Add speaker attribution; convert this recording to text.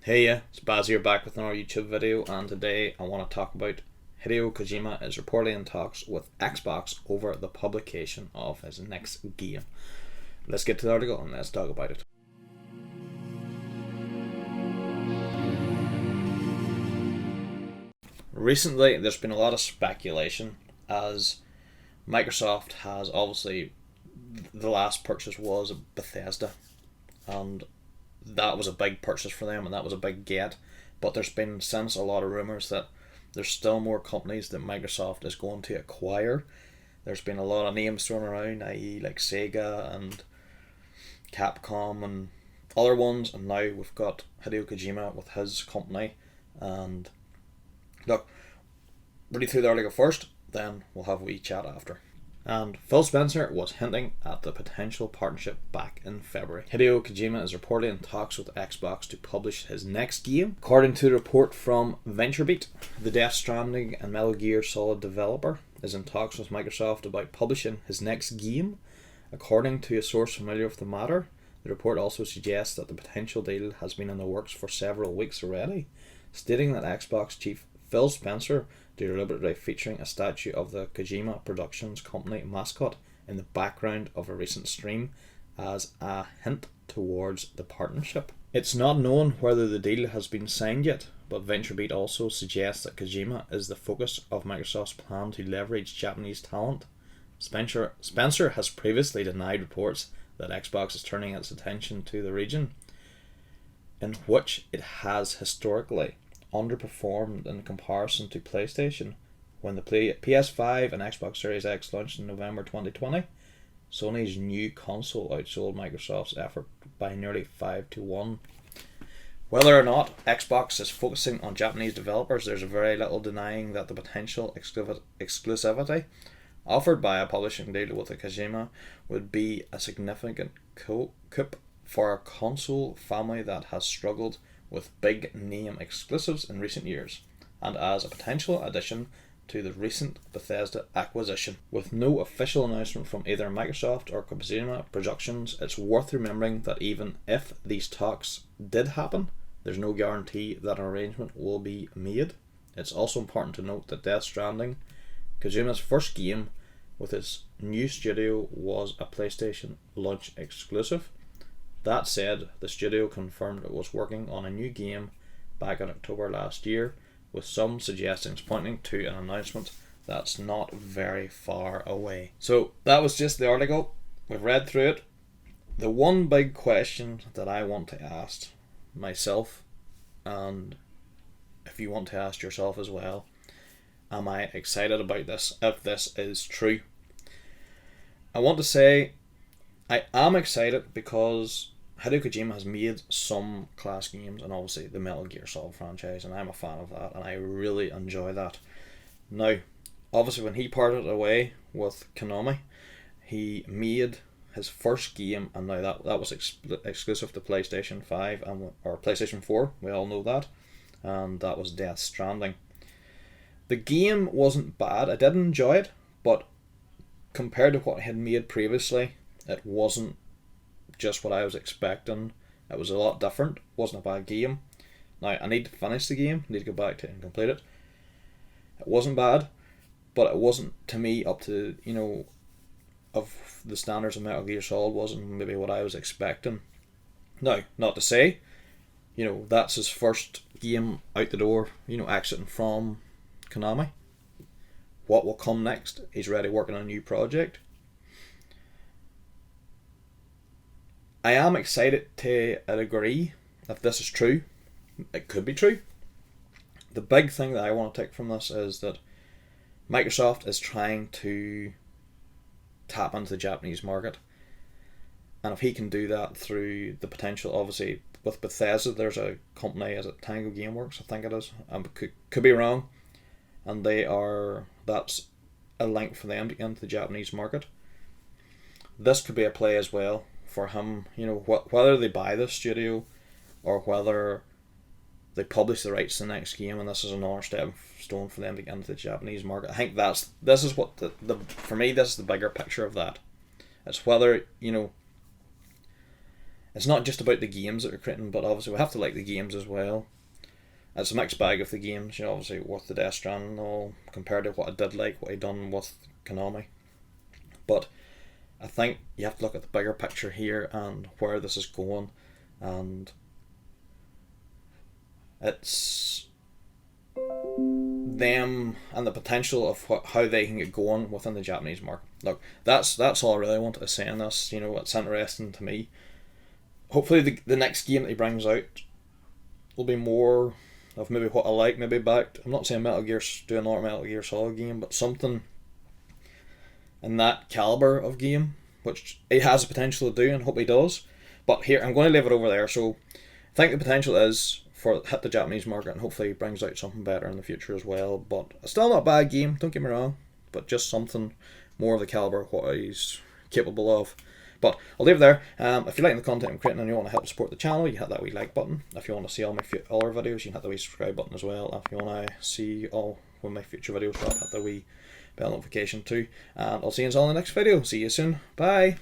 Speaker 1: Hey, it's Baz here back with another YouTube video, and today I want to talk about Hideo Kojima is reportedly in talks with Xbox over the publication of his next game. Let's get to the article and let's talk about it. Recently, there's been a lot of speculation as Microsoft has obviously the last purchase was Bethesda, and that was a big purchase for them and that was a big get. But there's been since a lot of rumours that there's still more companies that Microsoft is going to acquire. There's been a lot of names thrown around, i.e. like Sega and Capcom and other ones, and now we've got Hideo Kojima with his company. And look, read through the article first, then we'll have a wee chat after. And Phil Spencer was hinting at the potential partnership back in February. Hideo Kojima is reportedly in talks with Xbox to publish his next game. According to the report from VentureBeat, the Death Stranding and Metal Gear Solid developer is in talks with Microsoft about publishing his next game. According to a source familiar with the matter, the report also suggests that the potential deal has been in the works for several weeks already, stating that Xbox chief Phil Spencer deliberately featuring a statue of the Kojima Productions company mascot in the background of a recent stream as a hint towards the partnership. It's not known whether the deal has been signed yet, but VentureBeat also suggests that Kojima is the focus of Microsoft's plan to leverage Japanese talent. Spencer has previously denied reports that Xbox is turning its attention to the region, in which it has historically underperformed in comparison to PlayStation. When the PS5 and Xbox Series X launched in November 2020, Sony's new console outsold Microsoft's effort by nearly 5-1. Whether or not Xbox is focusing on Japanese developers, there's very little denying that the potential exclusivity offered by a publishing deal with Kojima would be a significant coup for a console family that has struggled with big name exclusives in recent years, and as a potential addition to the recent Bethesda acquisition. With no official announcement from either Microsoft or Kojima Productions, it's worth remembering that even if these talks did happen, there's no guarantee that an arrangement will be made. It's also important to note that Death Stranding, Kojima's first game with his new studio, was a PlayStation launch exclusive. That said, the studio confirmed it was working on a new game back in October last year, with some suggestions pointing to an announcement that's not very far away. So that was just the article. We've read through it. The one big question that I want to ask myself, and if you want to ask yourself as well, am I excited about this if this is true? I want to say I am excited because Hideo Kojima has made some class games, and obviously the Metal Gear Solid franchise, and I'm a fan of that and I really enjoy that. Now, obviously when he parted away with Konami, he made his first game, and now that was exclusive to PlayStation 5 or PlayStation 4, we all know that, and that was Death Stranding. The game wasn't bad, I did enjoy it, but compared to what he had made previously, it wasn't just what I was expecting. It was a lot different. It wasn't a bad game. Now I need to finish the game, I need to go back to it and complete it. It wasn't bad, but it wasn't to me up to, of the standards of Metal Gear Solid, wasn't maybe what I was expecting. Now, not to say, that's his first game out the door, exiting from Konami. What will come next? He's already working on a new project. I am excited to a degree if this is true. It could be true. The big thing that I want to take from this is that Microsoft is trying to tap into the Japanese market, and if he can do that through the potential, obviously with Bethesda, there's a company, is it Tango Gameworks, I think it is, could be wrong, and that's a link for them to get into the Japanese market. This could be a play as well for him, whether they buy the studio or whether they publish the rights to the next game, and this is another stepping stone for them to get into the Japanese market. I think this is what for me, this is the bigger picture of that. It's whether it's not just about the games that we're creating, but obviously we have to like the games as well. It's a mixed bag of the games, you know, obviously with the Death Stranding and all, compared to what I did like, what I done with Konami. But I think you have to look at the bigger picture here and where this is going, and it's them and the potential of how they can get going within the Japanese market. Look, that's all I really wanted to say in this. You know, it's interesting to me. Hopefully, the next game that he brings out will be more of maybe what I like, maybe back. I'm not saying Metal Gear, do another Metal Gear Solid game, but something in that caliber of game, which he has the potential to do, and hope he does. But here, I'm going to leave it over there. So, I think the potential is for hit the Japanese market, and hopefully he brings out something better in the future as well. But still not a bad game, don't get me wrong, but just something more of the caliber of what he's capable of. But I'll leave it there. If you like the content I'm creating and you want to help support the channel, you hit that wee like button. If you want to see all my other videos, you can hit the wee subscribe button as well. If you want to see all when my future videos drop, hit the wee bell notification too. And I'll see you all in the next video. See you soon. Bye.